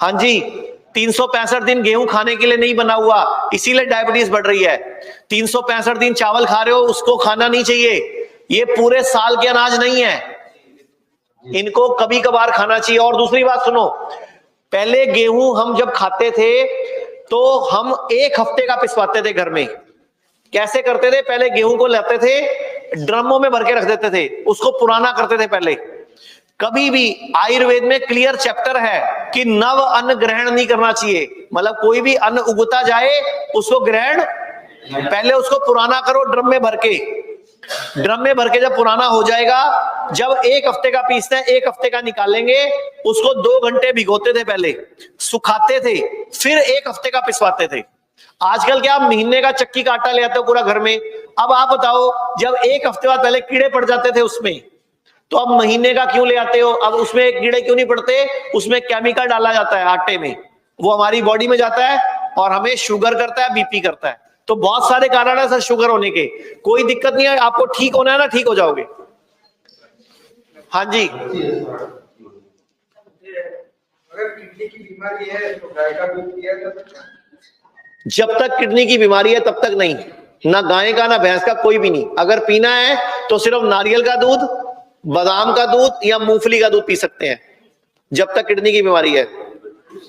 हाँ जी, 365 दिन गेहूं खाने के लिए नहीं बना हुआ, इसीलिए डायबिटीज बढ़ रही है। 365 दिन चावल खा रहे हो, उसको खाना नहीं चाहिए। ये पूरे साल के अनाज नहीं है, इनको कभी कभार खाना चाहिए। और दूसरी बात सुनो, पहले गेहूं हम जब खाते थे तो हम 1 हफ्ते का पिसवाते थे घर में। कैसे करते थे? पहले गेहूं को लाते थे, ड्रमों में भर के रख देते थे, उसको पुराना करते थे पहले। कभी भी आयुर्वेद में क्लियर चैप्टर है कि नव अन्न ग्रहण नहीं करना चाहिए। मतलब कोई भी अन्न उगता जाए उसको ग्रहण, पहले उसको पुराना करो ड्रम में भर के। ड्रम में भर के जब पुराना हो जाएगा, जब 1 हफ्ते का पीसते हैं, 1 हफ्ते का निकालेंगे, उसको 2 घंटे भिगोते थे, पहले सुखाते थे, फिर 1 हफ्ते का पिसवाते थे। आजकल क्या आप महीने का चक्की का आटा ले आते हो पूरा घर में। अब आप बताओ, जब 1 हफ्ते बाद पहले कीड़े पड़ जाते थे उसमें, तो अब महीने का क्यों ले आते हो? अब उसमें कीड़े क्यों नहीं पड़ते? उसमें केमिकल डाला जाता है आटे में, वो हमारी बॉडी में जाता है और हमें शुगर करता है, बीपी करता है। तो बहुत सारे कारण है सर शुगर होने के। कोई दिक्कत नहीं है, आपको ठीक होना है ना, ठीक हो जाओगे। हाँ जी, अगर किडनी की बीमारी है तो गाय का दूध पिया जा सकता है? जब तक किडनी की बीमारी है तब तक नहीं, ना गाय का ना भैंस का, कोई भी नहीं। अगर पीना है तो सिर्फ नारियल का दूध, बादाम का दूध या मूंगफली का दूध पी सकते हैं, जब तक किडनी की बीमारी है।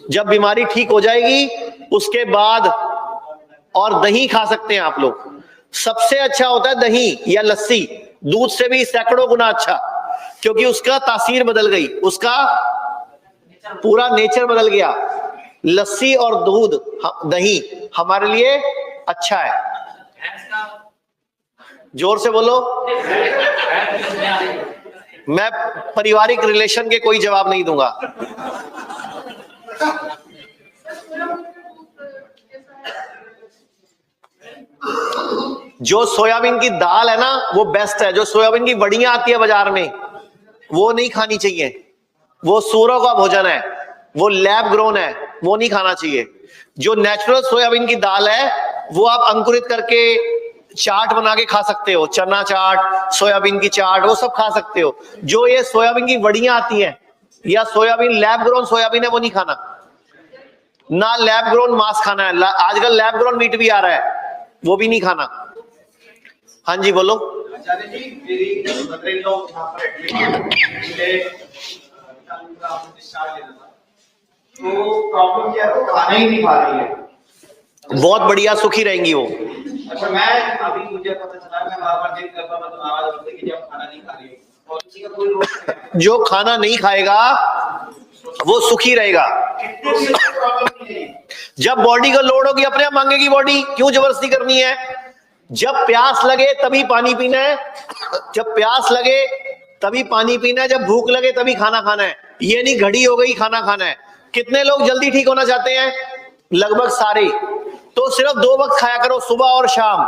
जब बीमारी ठीक हो जाएगी उसके बाद और दही खा सकते हैं आप लोग। सबसे अच्छा होता है दही या लस्सी, दूध से भी सैकड़ों गुना अच्छा, क्योंकि उसका तासीर बदल गई, उसका पूरा नेचर बदल गया। लस्सी और दूध, दही हमारे लिए अच्छा है। जोर से बोलो। मैं पारिवारिक रिलेशन के कोई जवाब नहीं दूंगा। जो सोयाबीन की दाल है ना वो बेस्ट है। जो सोयाबीन की बड़ियां आती है बाजार में, वो नहीं खानी चाहिए, वो सूरों का भोजन है, वो लैब ग्रोन है, वो नहीं खाना चाहिए। जो नेचुरल सोयाबीन की दाल है वो आप अंकुरित करके चाट बना के खा सकते हो, चना चाट, सोयाबीन की चाट, वो सब खा सकते हो। जो ये सोयाबीन की बड़ियां आती हैं या सोयाबीन लैब ग्रोन सोयाबीन है, वो नहीं खाना। ना लैब ग्रोन मांस खाना है, आजकल लैब ग्रोन मीट भी आ रहा है, वो भी नहीं खाना। हाँ जी बोलो। आचार्य जी, मेरी मदर-इन-लॉ यहाँ पर एडमिट है, मुझे उनका डिस्चार्ज लेना था। तो प्रॉब्लम क्या है, वो खाना ही नहीं खा रही है। बहुत बढ़िया, सुखी रहेंगी वो। अच्छा, मैं अभी मुझे पता चला, मैं बार-बार चेक करता था तो नाराज होते कि जब खाना नहीं खा रही है, और किसी का कोई रोक नहीं है। जो खाना नहीं खाएगा वो सुखी रहेगा। जब बॉडी को लोड होगी अपने आप मांगेगी बॉडी, क्यों जबरदस्ती करनी है? जब प्यास लगे तभी पानी पीना है, जब प्यास लगे तभी पानी पीना है, जब भूख लगे तभी खाना खाना है। ये नहीं घड़ी हो गई खाना खाना है। कितने लोग जल्दी ठीक होना चाहते हैं? लगभग सारे। तो सिर्फ 2 वक्त खाया करो, सुबह और शाम।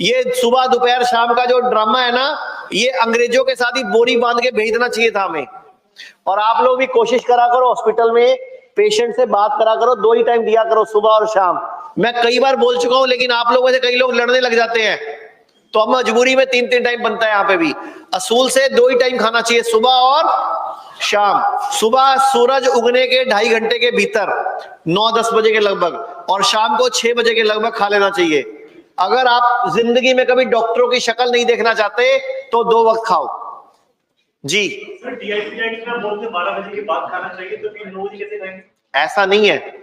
ये सुबह दोपहर शाम का जो ड्रामा है ना, ये अंग्रेजों के साथ ही बोरी बांध के भेज देना चाहिए था हमें। और आप लोग भी कोशिश करा करो, हॉस्पिटल में पेशेंट से बात करा करो, 2 ही टाइम दिया करो, सुबह और शाम। मैं कई बार बोल चुका हूं, लेकिन आप लोगों में से कई लोग लड़ने लग जाते हैं, तो अब मजबूरी में 3-3 टाइम बनता है यहाँ पे भी। असूल से 2 ही टाइम खाना चाहिए, सुबह और शाम। सुबह सूरज उगने के 2.5 घंटे के भीतर 9-10 बजे के लगभग, और शाम को 6 बजे के लगभग खा लेना चाहिए। अगर आप जिंदगी में कभी डॉक्टरों की शक्ल नहीं देखना चाहते तो 2 वक्त खाओ जी। सर डीआईपी डाइट में बोलते 12 बजे के बाद खाना चाहिए, तो फिर 9 बजे कैसे खाएंगे? ऐसा नहीं है।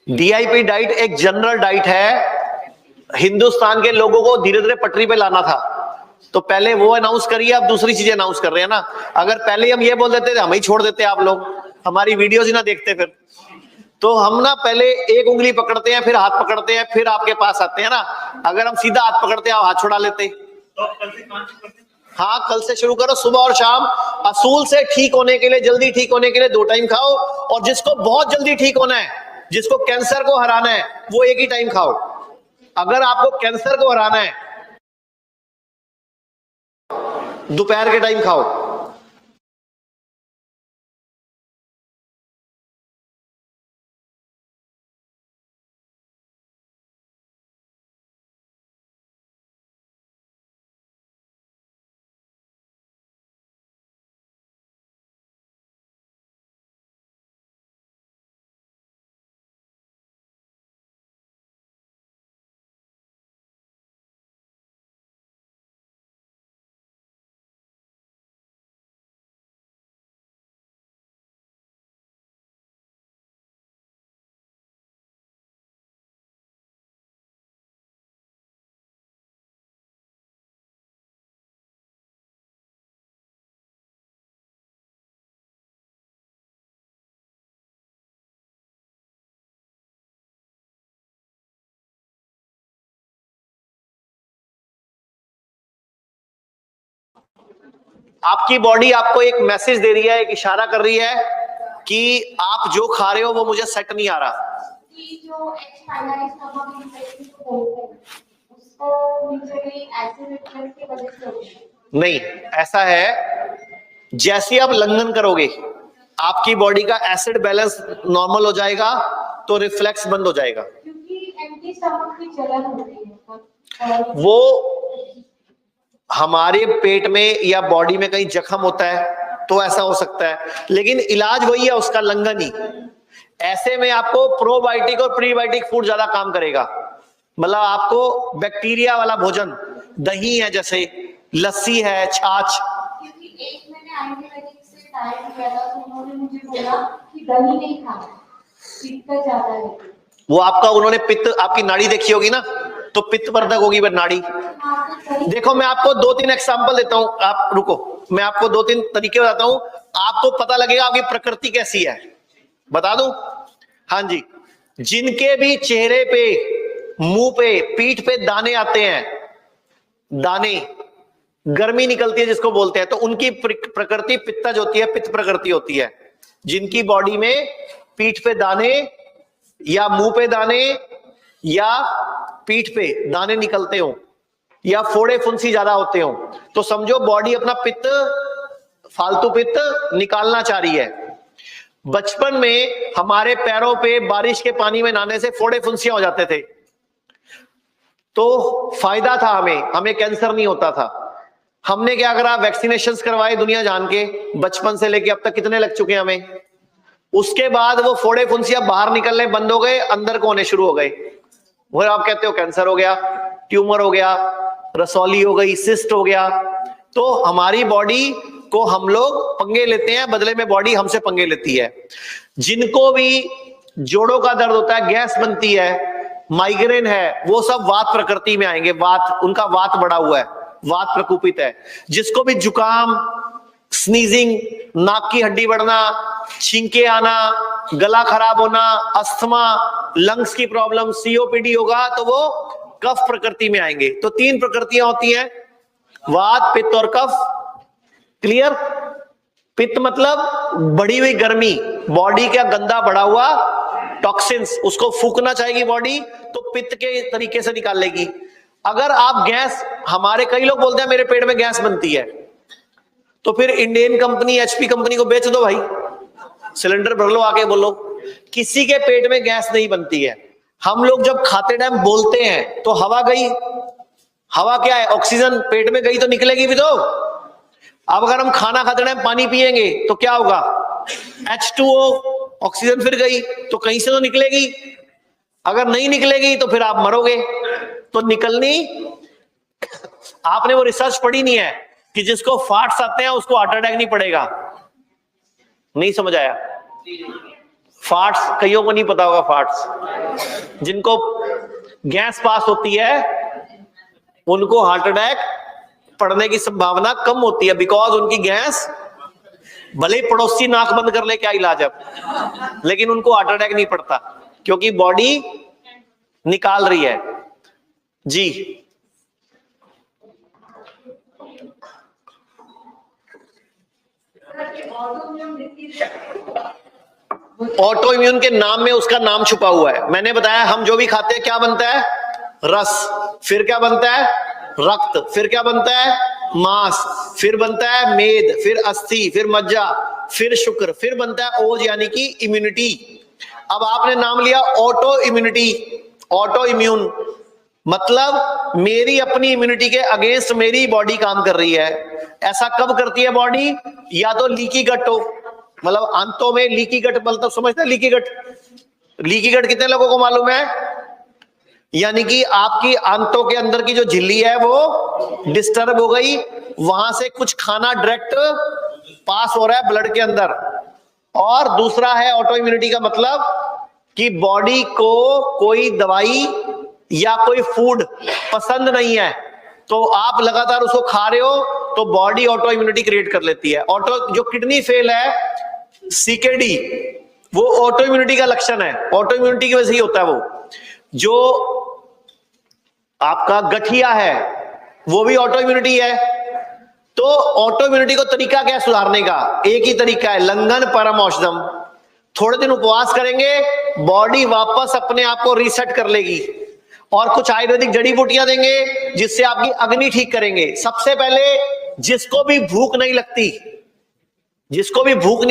डीआईपी डाइट एक जनरल डाइट है। हिंदुस्तान के लोगों को धीरे धीरे पटरी पे लाना था, तो पहले वो अनाउंस करिए, अब दूसरी चीजें अनाउंस कर रहे हैं ना। अगर पहले हम ये बोल देते थे, हम ही छोड़ देते, आप लोग हमारी वीडियोज ही ना देखते फिर। तो हम ना पहले एक उंगली पकड़ते हैं, फिर हाथ पकड़ते हैं, फिर आपके पास आते हैं ना। अगर हम सीधा हाथ पकड़ते हैं, आप हाथ छुड़ा लेते। तो कल से कौन सी करते हैं? हाँ, कल से शुरू करो, सुबह और शाम। असूल से ठीक होने के लिए, जल्दी ठीक होने के लिए 2 टाइम खाओ। और जिसको बहुत जल्दी ठीक होना है, जिसको कैंसर को हराना है, वो 1 ही टाइम खाओ। अगर आपको कैंसर को हराना है, दोपहर के टाइम खाओ। आपकी बॉडी आपको एक मैसेज दे रही है, एक इशारा कर रही है कि आप जो खा रहे हो वो मुझे सेट नहीं आ रहा। कि जो एच पाइलारी स्टमक इन्फेक्शन को बोलते हैं उसको यूजुअली एसिड रिफ्लक्स की वजह से होता है। नहीं, ऐसा है जैसे आप लंघन करोगे आपकी बॉडी का एसिड बैलेंस नॉर्मल हो जाएगा तो रिफ्लेक्स बंद हो जाएगा। क्योंकि एम्प्टी स्टमक की जलन होती है वो हमारे पेट में या बॉडी में कहीं जख्म होता है तो ऐसा हो सकता है, लेकिन इलाज वही है उसका, लंघन ही। ऐसे में आपको प्रोबायोटिक और प्रीबायोटिक फूड ज्यादा काम करेगा। मतलब आपको बैक्टीरिया वाला भोजन, दही है जैसे, लस्सी है, छाछ। क्योंकि एक मैंने आयुर्वेदिक से डाइट किया था तो उन्होंने मुझे बोला कि दही नहीं खाना, पित्त ज्यादा है। वो आपका, उन्होंने पित्त, आपकी नाड़ी देखी होगी ना, तो पित्तवर्धक होगी वह नाड़ी। देखो मैं आपको 2-3 एग्जांपल देता हूं, आप रुको, मैं आपको 2-3 तरीके बताता हूं, आपको पता लगेगा आपकी प्रकृति कैसी है। बता दूं? हाँ जी, जिनके भी चेहरे पे, मुंह पे, पीठ पे दाने आते हैं, दाने, गर्मी निकलती है जिसको बोलते हैं, तो उनकी प्रकृति पित्तज होती है, पित्त प्रकृति होती है। जिनकी बॉडी में पीठ पे दाने या मुंह पे दाने या पीठ पे दाने निकलते हो या फोड़े फुंसी ज्यादा होते हो, तो समझो बॉडी अपना पित्त, फालतू पित्त निकालना चाह रही है। बचपन में हमारे पैरों पे बारिश के पानी में नहाने से फोड़े फुंसियां हो जाते थे, तो फायदा था, हमें कैंसर नहीं होता था। हमने क्या करा, वैक्सीनेशन करवाए दुनिया जान के, बचपन से लेके अब तक कितने लग चुके हैं हमें। उसके बाद वो फोड़े फुंसियां बाहर निकलने बंद हो गए, अंदर को होने शुरू हो गए। वो आप कहते हो कैंसर हो गया, ट्यूमर हो गया, रसौली हो गई, सिस्ट हो गया। तो हमारी बॉडी को हम लोग पंगे लेते हैं, बदले में बॉडी हमसे पंगे लेती है। जिनको भी जोड़ों का दर्द होता है, गैस बनती है, माइग्रेन है, वो सब वात प्रकृति में आएंगे। वात, उनका वात बढ़ा हुआ है, वात प्रकोपित है। जिसको भी जुकाम, स्नीजिंग, नाक की हड्डी बढ़ना, छींके आना, गला खराब होना, अस्थमा, लंग्स की प्रॉब्लम, सीओपीडी होगा, तो वो कफ प्रकृति में आएंगे। तो 3 प्रकृतियां होती हैं, वात, पित्त और कफ। क्लियर? पित्त मतलब बढ़ी हुई गर्मी, बॉडी का गंदा बढ़ा हुआ टॉक्सिन्स, उसको फूकना चाहेगी बॉडी, तो पित्त के तरीके से निकाल लेगी। अगर आप गैस, हमारे कई लोग बोलते हैं मेरे पेट में गैस बनती है, तो फिर इंडियन कंपनी, एचपी कंपनी को बेच दो भाई, सिलेंडर भर लो, आके बोलो। किसी के पेट में गैस नहीं बनती है। हम लोग जब खाते टाइम बोलते हैं तो हवा गई, हवा क्या है, ऑक्सीजन, पेट में गई तो निकलेगी भी। तो अब अगर हम खाना खाते टाइम पानी पिएंगे तो क्या होगा, H2O, ऑक्सीजन फिर गई तो कहीं से तो निकलेगी। अगर नहीं निकलेगी तो फिर आप मरोगे। तो निकलनी, आपने वो रिसर्च पढ़ी नहीं है कि जिसको फार्ट्स आते हैं उसको हार्ट अटैक नहीं पड़ेगा। नहीं समझ आया? फार्ट्स कईयों को नहीं पता होगा। फार्ट्स, जिनको गैस पास होती है उनको हार्ट अटैक पड़ने की संभावना कम होती है, बिकॉज उनकी गैस, भले ही पड़ोसी नाक बंद कर ले, क्या इलाज है, लेकिन उनको हार्ट अटैक नहीं पड़ता क्योंकि बॉडी निकाल रही है। जी, ऑटो इम्यून के नाम में उसका नाम छुपा हुआ है। मैंने बताया हम जो भी खाते हैं क्या बनता है, रस, फिर क्या बनता है, रक्त, फिर क्या बनता है, मांस, फिर बनता है मेद, फिर अस्थि, फिर मज्जा, फिर शुक्र, फिर बनता है ओज यानी कि इम्यूनिटी। अब आपने नाम लिया ऑटो इम्यूनिटी। ऑटो इम्यून मतलब मेरी अपनी इम्यूनिटी के अगेंस्ट मेरी बॉडी काम कर रही है। ऐसा कब करती है बॉडी, या तो लीकी गट हो, मतलब आंतों में लीकी गट, मतलब समझते हैं लीकी गट? लीकी गट कितने लोगों को मालूम है? यानी कि आपकी आंतों के अंदर की जो झिल्ली है वो डिस्टर्ब हो गई, वहां से कुछ खाना डायरेक्ट पास हो रहा है ब्लड के अंदर। और दूसरा है ऑटो इम्यूनिटी का मतलब कि बॉडी को कोई दवाई या कोई फूड पसंद नहीं है, तो आप लगातार उसको खा रहे हो तो बॉडी ऑटो इम्यूनिटी क्रिएट कर लेती है। ऑटो, जो किडनी फेल है, सीकेडी, वो ऑटो इम्यूनिटी का लक्षण है, ऑटो इम्यूनिटी की वजह से ही होता है। वो जो आपका गठिया है वो भी ऑटो इम्यूनिटी है। तो ऑटो इम्यूनिटी को तरीका क्या है सुधारने का? एक ही तरीका है, लंघन परम औषधम। थोड़े दिन उपवास करेंगे, बॉडी वापस अपने आप को रीसेट कर लेगी, और कुछ आयुर्वेदिक जड़ी बूटियां देंगे जिससे आपकी अग्नि ठीक करेंगे। सबसे पहले जिसको भी भूख नहीं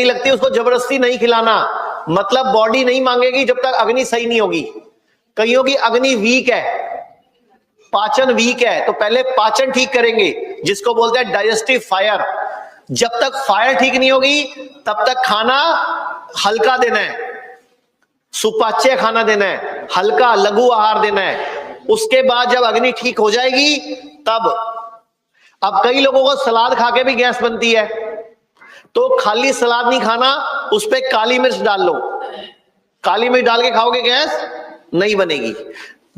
लगती, उसको जबरदस्ती नहीं खिलाना, मतलब बॉडी नहीं मांगेगी जब तक अग्नि सही नहीं होगी। कईयों की अग्नि वीक है, पाचन वीक है, तो पहले पाचन ठीक करेंगे, जिसको बोलते हैं डाइजेस्टिव फायर। जब तक फायर ठीक नहीं होगी तब तक खाना हल्का देना है, सुपाच्य खाना देना है, हल्का लघु आहार देना है। उसके बाद जब अग्नि ठीक हो जाएगी तब, अब कई लोगों को सलाद खा के भी गैस बनती है, तो खाली सलाद नहीं खाना, उस पे काली मिर्च डाल लो। काली मिर्च डाल के खाओगे गैस नहीं बनेगी।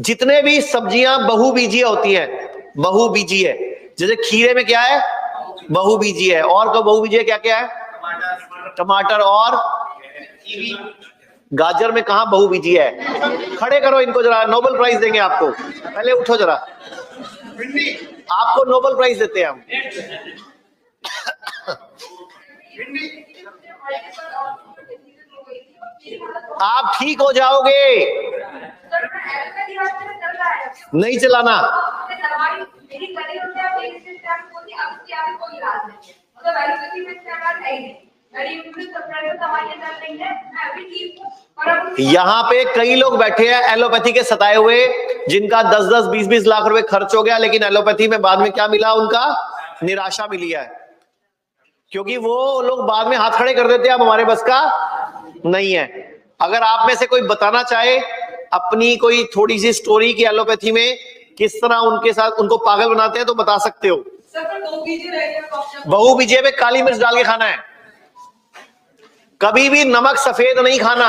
जितने भी सब्जियां बहुबीजीय होती हैं, बहुबीजीय, जैसे खीरे में क्या है? बहुबीजीय है। और को बहुबीजीय क्या क्या है? टमाटर और गाजर में कहां बहुबीजीय है? खड़े करो इनको जरा, नोबेल प्राइज देंगे आपको। पहले उठो जरा, आपको नोबेल प्राइज देते हैं हम। आप ठीक हो जाओगे, नहीं चलाना। यहाँ पे कई लोग बैठे हैं एलोपैथी के सताए हुए, जिनका 10-10, 20-20 लाख रुपए खर्च हो गया, लेकिन एलोपैथी में बाद में क्या मिला? उनका निराशा मिली है, क्योंकि वो लोग बाद में हाथ खड़े कर देते हैं, अब हमारे बस का नहीं है। अगर आप में से कोई बताना चाहे अपनी कोई थोड़ी सी स्टोरी की एलोपैथी में किस तरह उनके साथ उनको पागल बनाते हैं, तो बता सकते हो। बहुबीजीय में काली मिर्च डाल के खाना है, कभी भी नमक सफेद नहीं खाना।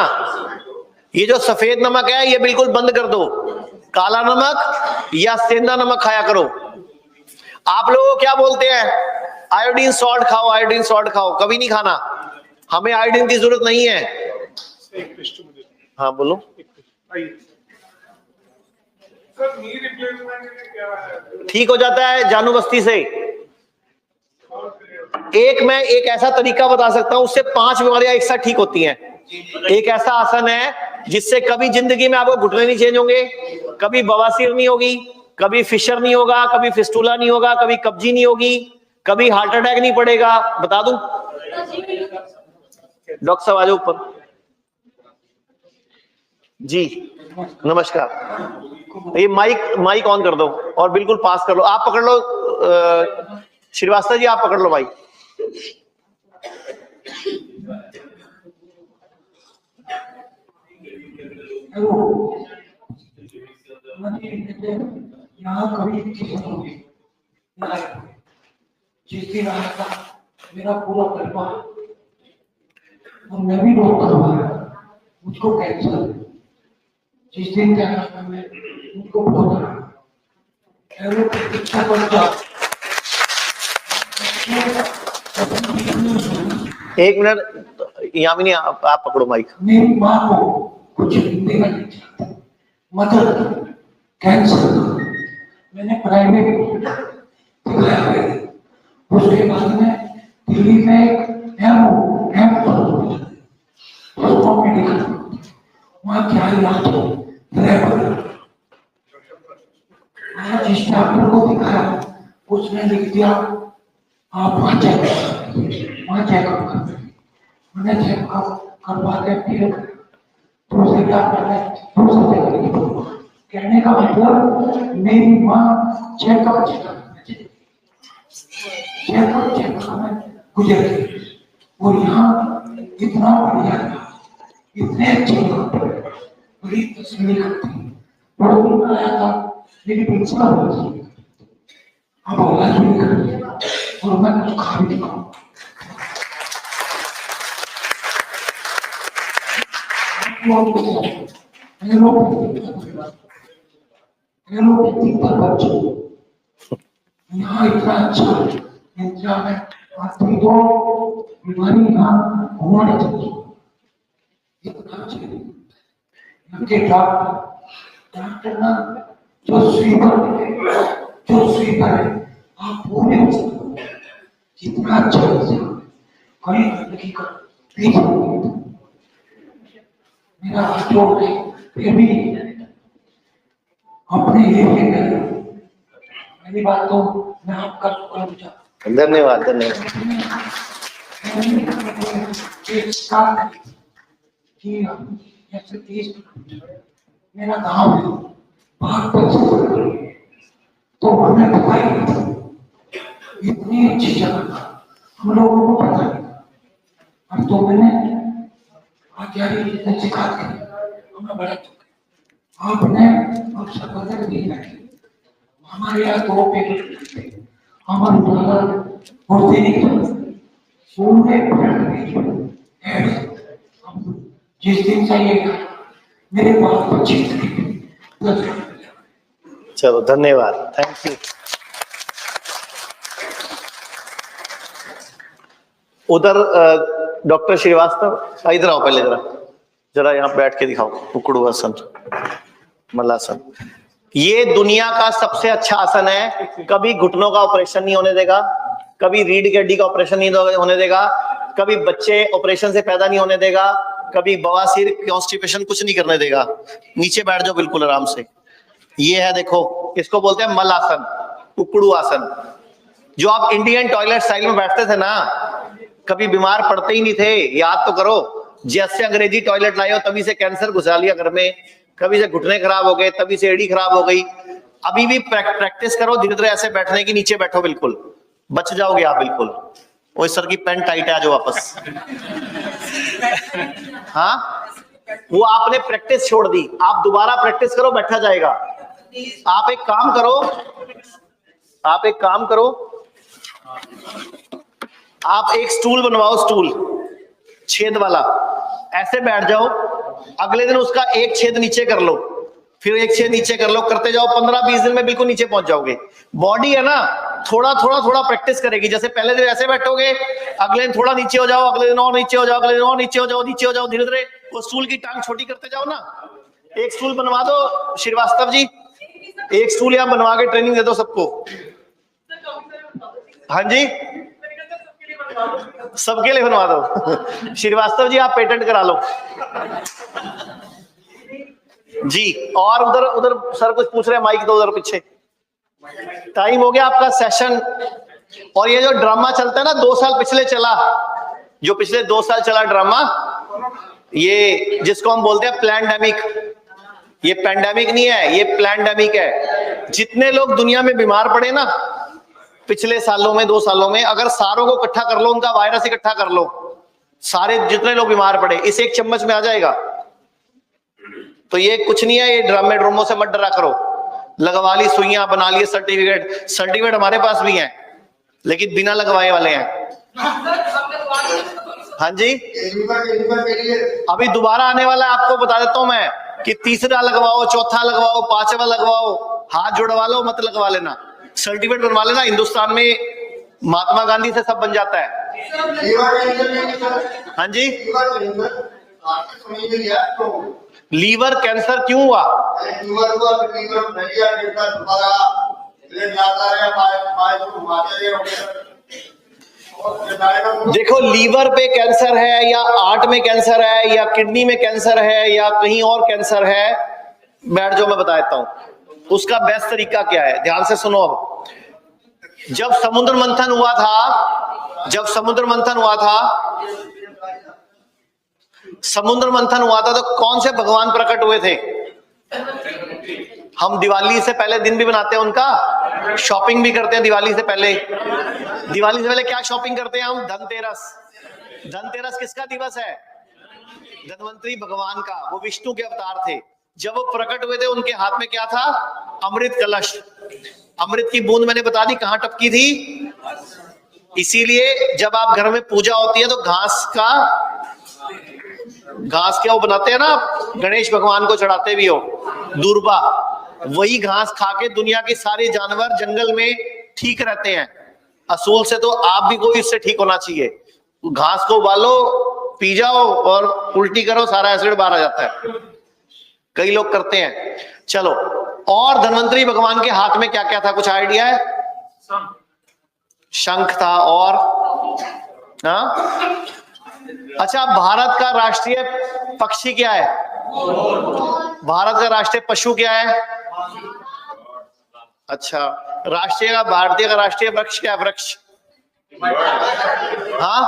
ये जो सफेद नमक है ये बिल्कुल बंद कर दो, काला नमक या सेंधा नमक खाया करो। आप लोग क्या बोलते हैं? आयोडीन सॉल्ट खाओ, आयोडीन सॉल्ट खाओ, कभी नहीं खाना। हमें आयोडीन की जरूरत नहीं है। हाँ बोलो। ठीक हो जाता है जानू बस्ती से। मैं एक ऐसा तरीका बता सकता हूं, उससे 5 बीमारियां एक साथ ठीक होती हैं। एक ऐसा आसन है जिससे कभी जिंदगी में आपको घुटने नहीं चेंज होंगे, कभी बवासीर नहीं होगी, कभी फिशर नहीं होगा, कभी फिस्टुला नहीं होगा, कभी कब्जी नहीं होगी, कभी हार्ट अटैक नहीं पड़ेगा। बता दूं? डॉक्टर साहब आ जाओ ऊपर। जी नमस्कार। ये माइक ऑन कर दो और बिल्कुल पास कर लो। आप पकड़ लो श्रीवास्तव जी, आप पकड़ लो भाई। यहाँ कभी जिस दिन आया था मेरा पूरा परिवार और मैं भी डॉक्टर हुआ, मुझको कैंसर जिस दिन क्या मैं मुझको बोला एक मिनट, यामिनी आप पकड़ो माइक। मेरी माँ को कुछ देना नहीं चाहता, मदद कैंसर मैंने प्राइवेट दिखाया है। उसके बाद में दिल्ली में मेडिकल वहाँ क्या इलाज हो जिस डॉक्टर को दिखाया उसने लिख दिया आप वहाँ चेकअप कर। मैंने चेकअप करवा के फिर दूसरे डॉक्टर ने दूसरे जगह कहने का मतलब मेरी माँ चेकअप में गुजर गई। और यहाँ इतना बढ़िया, इतने अच्छे बड़ी तस्वीर करती आया था, लेकिन प्रिंसिपल अब औलाद भी कर और मैं कुछ खा भी दिखाऊँ। यहाँ इतना अच्छा इंतजाम है, आदमी को बीमारी यहाँ होना चाहिए। इतना चाहिए डॉक्टर ना जो स्वीपर है आप पूरे कितना अच्छा इंसान, कहीं गंदगी का बीज नहीं था। मेरा हाथ जोड़ के फिर भी अपने लिए मेरी बात तो मैं आपका शुक्रगुजार। धन्यवाद धन्यवाद। मेरा गांव है, तो हमें पता ही नहीं था, इतनी अच्छी जगह हम लोगों को पता नहीं था। अब तो मैंने आचार्य जी ने सिखा के हमें बड़ा चुके। आपने अब सर्वदर नहीं रखे। हमारे यहाँ 2 पैकेट थे, हमारे द्वारा होते नहीं थे। पूरे जिस दिन से ये मेरे बात को चलो धन्यवाद, थैंक यू। उधर डॉक्टर श्रीवास्तव इधर आओ, पहले जरा यहाँ बैठ के दिखाओ। उकड़ू आसन, मलासन। ये दुनिया का सबसे अच्छा आसन है। कभी घुटनों का ऑपरेशन नहीं होने देगा, कभी रीढ़ की हड्डी का ऑपरेशन नहीं होने देगा, कभी बच्चे ऑपरेशन से पैदा नहीं होने देगा, कभी बवासीर कॉन्स्टिपेशन कुछ नहीं करने देगा। नीचे बैठ जाओ बिल्कुल आराम से। ये है, देखो इसको बोलते हैं मलासन, उकड़ू आसन। जो आप इंडियन टॉयलेट स्टाइल में बैठते थे ना, कभी बीमार पड़ते ही नहीं थे। याद तो करो, जैसे अंग्रेजी टॉयलेट लाए हो तभी से कैंसर घुसा लिया घर में, कभी से घुटने खराब हो गए, तभी से एड़ी खराब हो गई। अभी भी प्रैक्टिस करो धीरे धीरे ऐसे बैठने की। नीचे बैठो, बिल्कुल बच जाओगे आप बिल्कुल। वो सर की पेन टाइट है, आ जाओ वापस। हाँ, वो आपने प्रैक्टिस छोड़ दी, आप दोबारा प्रैक्टिस करो, बैठा जाएगा। आप एक काम करो, आप एक स्टूल बनवाओ, स्टूल छेद वाला, ऐसे बैठ जाओ। अगले दिन उसका एक छेद नीचे कर लो, फिर एक छेद नीचे कर लो, करते जाओ। 15-20 दिन में बिल्कुल नीचे पहुंच जाओगे। बॉडी है ना, थोड़ा प्रैक्टिस करेगी। जैसे पहले दिन ऐसे बैठोगे, अगले दिन थोड़ा नीचे हो जाओ, अगले दिन और नीचे हो जाओ, अगले दिन और नीचे हो जाओ, धीरे धीरे वो स्टूल की टांग छोटी करते जाओ ना। एक स्टूल बनवा दो श्रीवास्तव जी, एक स्टूल यहाँ बनवा के ट्रेनिंग दे दो सबको। हाँ जी, सबके लिए बनवा दो। श्रीवास्तव जी आप पेटेंट करा लो जी। और उधर सर कुछ पूछ रहे हैं, माइक दो उधर पीछे। टाइम हो गया आपका सेशन। और ये जो ड्रामा चलता है ना, 2 साल पिछले चला, जो पिछले 2 साल चला ड्रामा, ये जिसको हम बोलते हैं प्लैंडेमिक। ये पैंडेमिक नहीं है, ये प्लैंडेमिक है। जितने लोग दुनिया में बीमार पड़े ना पिछले सालों में, 2 सालों में, अगर सारों को इकट्ठा कर लो, उनका वायरस इकट्ठा कर लो, सारे जितने लोग बीमार पड़े इस एक चम्मच में आ जाएगा। तो ये कुछ नहीं है, ये ड्रोमों से मत डरा करो। लगवा ली सुइयां, बना लिए सर्टिफिकेट हमारे पास भी है, लेकिन बिना लगवाए वाले हैं। हाँ जी, अभी दोबारा आने वाला है, आपको बता देता हूं मैं कि 3रा लगवाओ, 4था लगवाओ, 5वां लगवाओ, हाथ जुड़वा लो, मत लगवा लेना। सर्टिफिकेट बनवा लेना। हिंदुस्तान में महात्मा गांधी से सब बन जाता है। हाँ जी, लीवर कैंसर क्यों हुआ? देखो, लीवर पे कैंसर है या हार्ट में कैंसर है या किडनी में कैंसर है या कहीं और कैंसर है, बैठ जाओ मैं बता देता हूं उसका बेस्ट तरीका क्या है। ध्यान से सुनो। अब जब समुद्र मंथन हुआ था तो कौन से भगवान प्रकट हुए थे? हम दिवाली से पहले दिन भी बनाते हैं उनका, शॉपिंग भी करते हैं दिवाली से पहले। क्या शॉपिंग करते हैं हम? धनतेरस किसका दिवस है? धन्वंतरी भगवान का। वो विष्णु के अवतार थे। जब वो प्रकट हुए थे, उनके हाथ में क्या था? अमृत कलश। अमृत की बूंद मैंने बता दी कहां टपकी थी। इसीलिए जब आप घर में पूजा होती है तो घास क्या वो बनाते हैं ना, गणेश भगवान को चढ़ाते भी हो, दूर्बा। वही घास खा के दुनिया के सारे जानवर जंगल में ठीक रहते हैं। असूल से तो आप भी कोई इससे ठीक होना चाहिए। घास को उबालो, पी जाओ और उल्टी करो, सारा एसिड बाहर आ जाता है। कई लोग करते हैं। चलो, और धन्वंतरी भगवान के हाथ में क्या क्या था? कुछ आइडिया है? शंख था, और हाँ, अच्छा, भारत का राष्ट्रीय पक्षी क्या है? भारत का राष्ट्रीय पशु क्या है? अच्छा, भारतीय का राष्ट्रीय वृक्ष क्या है? वृक्ष। हाँ,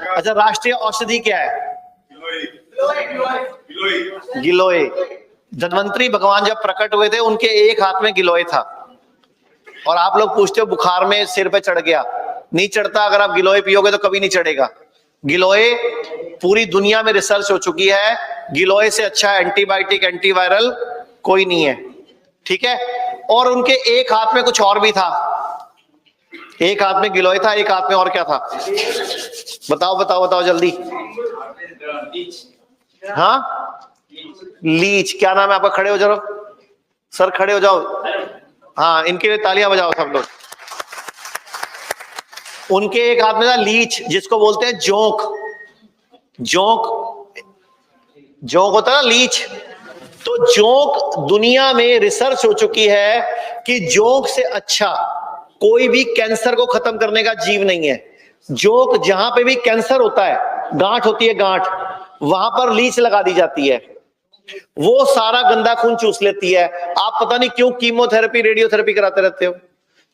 अच्छा, राष्ट्रीय औषधि क्या है? गिलोय। धन्वंतरी भगवान जब प्रकट हुए थे उनके एक हाथ में गिलोय था। और आप लोग पूछते हो बुखार में सिर पे चढ़ गया, नहीं चढ़ता। अगर आप गिलोय पियोगे तो कभी नहीं चढ़ेगा। गिलोय पूरी दुनिया में रिसर्च हो चुकी है, गिलोय से अच्छा एंटीबायोटिक एंटीवायरल कोई नहीं है, ठीक है। और उनके एक हाथ में कुछ और भी था, एक हाथ में गिलोय था, एक हाथ में और क्या था? बताओ बताओ बताओ जल्दी। हाँ, लीच। क्या नाम है आपका? खड़े हो जाओ सर, खड़े हो जाओ। हाँ, इनके लिए तालियां बजाओ सब लोग। उनके एक हाथ में था लीच, जिसको बोलते हैं जोंक। जोंक, जोंक होता है ना, लीच। तो जोंक, दुनिया में रिसर्च हो चुकी है कि जोंक से अच्छा कोई भी कैंसर को खत्म करने का जीव नहीं है। जोंक, जहां पे भी कैंसर होता है, गांठ होती है गांठ, वहां पर लीच लगा दी जाती है, वो सारा गंदा खून चूस लेती है। आप पता नहीं क्यों कीमोथेरेपी रेडियोथेरेपी कराते रहते हो,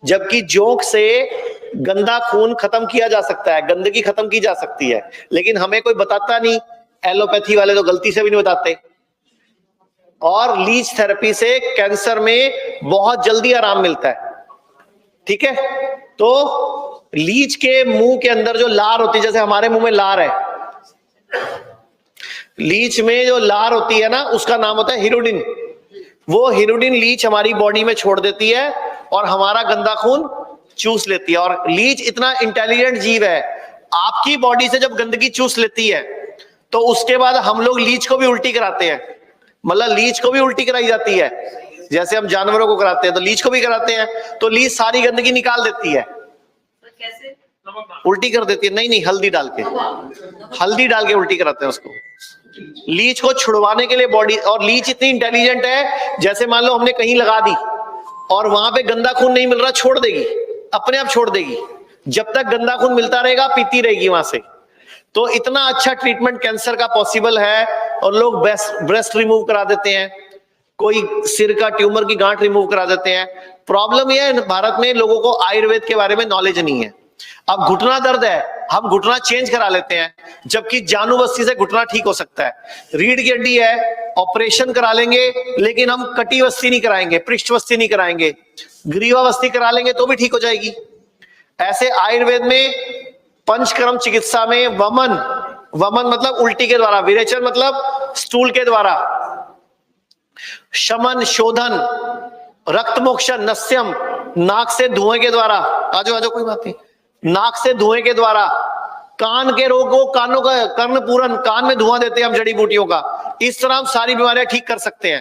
जबकि जोंक से गंदा खून खत्म किया जा सकता है, गंदगी खत्म की जा सकती है, लेकिन हमें कोई बताता नहीं। एलोपैथी वाले तो गलती से भी नहीं बताते। और लीच थेरेपी से कैंसर में बहुत जल्दी आराम मिलता है, ठीक है। तो लीच के मुंह के अंदर जो लार होती है, जैसे हमारे मुंह में लार है, लीच में जो लार होती है ना, उसका नाम होता है हिरुडिन। वो हिरुडिन लीच हमारी बॉडी में छोड़ देती है और हमारा गंदा खून चूस लेती है। और लीच इतना इंटेलिजेंट जीव है, आपकी बॉडी से जब गंदगी चूस लेती है तो उसके बाद हम लोग लीच को भी उल्टी कराते हैं। मतलब लीच को भी उल्टी कराई जाती है, जैसे हम जानवरों को कराते हैं तो लीच को भी कराते हैं। तो लीच सारी गंदगी निकाल देती है। कैसे? उल्टी कर देती है। नहीं नहीं, हल्दी डाल के, हल्दी डाल के उल्टी कराते हैं उसको, लीच को छुड़वाने के लिए बॉडी। और लीच इतनी इंटेलिजेंट है, जैसे मान लो हमने कहीं लगा दी और वहां पे गंदा खून नहीं मिल रहा, छोड़ देगी, अपने आप छोड़ देगी। जब तक गंदा खून मिलता रहेगा पीती रहेगी वहां से। तो इतना अच्छा ट्रीटमेंट कैंसर का पॉसिबल है। और लोग ब्रेस्ट रिमूव करा देते हैं, कोई सिर का ट्यूमर की गांठ रिमूव करा देते हैं। प्रॉब्लम यह है, भारत में लोगों को आयुर्वेद के बारे में नॉलेज नहीं है। अब घुटना दर्द है, हम घुटना चेंज करा लेते हैं, जबकि जानुबस्ती से घुटना ठीक हो सकता है। रीढ़ की हड्डी है, ऑपरेशन करा लेंगे, लेकिन हम कटिवस्ती नहीं कराएंगे, पृष्ठवस्ती नहीं कराएंगे, ग्रीवावस्ती करा लेंगे तो भी ठीक हो जाएगी। ऐसे आयुर्वेद में पंचकर्म चिकित्सा में वमन, वमन मतलब उल्टी के द्वारा, विरेचन मतलब स्टूल के द्वारा, शमन शोधन, रक्त मोक्षण, नस्यम नाक से धुएं के द्वारा, आजो आजो कोई बात नहीं, नाक से धुएं के द्वारा, कान के रोग को, कानों का कर्ण पूरन, कान में धुआं देते हैं हम जड़ी बूटियों का, इस तरह हम सारी बीमारियां ठीक कर सकते हैं।